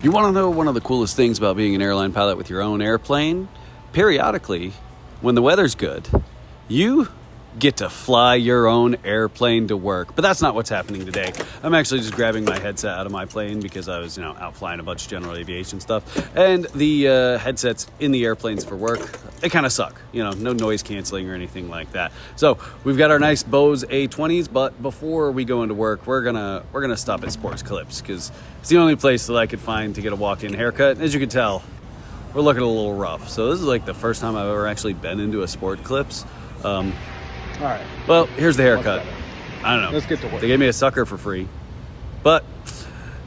You want to know one of the coolest things about being an airline pilot with your own airplane? Periodically, when the weather's good, you get to fly your own airplane to work. But that's not what's happening today. I'm actually just grabbing my headset out of my plane because I was, out flying a bunch of general aviation stuff. And the headsets in the airplanes for work, they kind of suck. No noise canceling or anything like that. So we've got our nice Bose A20s, but before we go into work, we're gonna stop at Sports Clips because it's the only place that I could find to get a walk-in haircut. As you can tell, we're looking a little rough. So this is like the first time I've ever actually been into a Sport Clips. All right. Well, here's the haircut. I don't know. Let's get to work. They gave me a sucker for free. But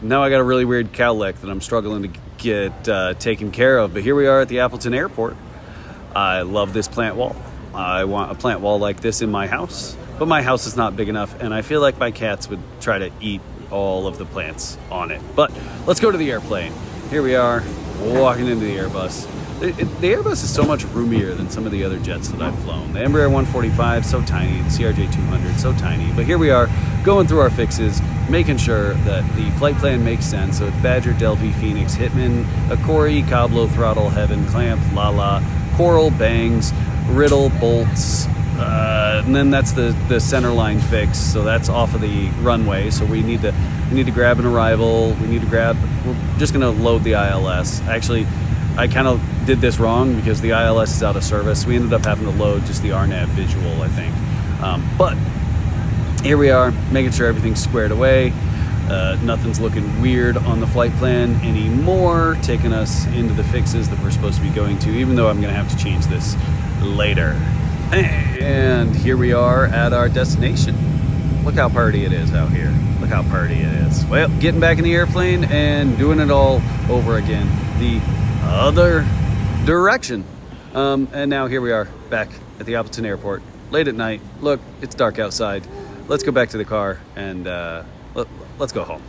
now I got a really weird cowlick that I'm struggling to get taken care of. But here we are at the Appleton Airport. I love this plant wall. I want a plant wall like this in my house. But my house is not big enough, and I feel like my cats would try to eat all of the plants on it. But let's go to the airplane. Here we are, walking into the Airbus. The Airbus is so much roomier than some of the other jets that I've flown. The Embraer 145, so tiny. The CRJ 200, so tiny. But here we are, going through our fixes, making sure that the flight plan makes sense. So it's Badger, Delphi, Phoenix, Hitman, Akori, Coblo, Throttle, Heaven, Clamp, Lala, Coral, Bangs, Riddle, Bolts, and then that's the center line fix. So that's off of the runway. So we need to grab an arrival. We're just gonna load the ILS. Actually, I kind of did this wrong because the ILS is out of service. We ended up having to load just the RNAV visual, I think. But here we are, making sure everything's squared away. Nothing's looking weird on the flight plan anymore, taking us into the fixes that we're supposed to be going to, even though I'm going to have to change this later. And here we are at our destination. Look how party it is out here. Look how party it is. Well, getting back in the airplane and doing it all over again. The other direction. And now here we are back at the Appleton Airport, late at night. Look, it's dark outside. Let's go back to the car and let's go home.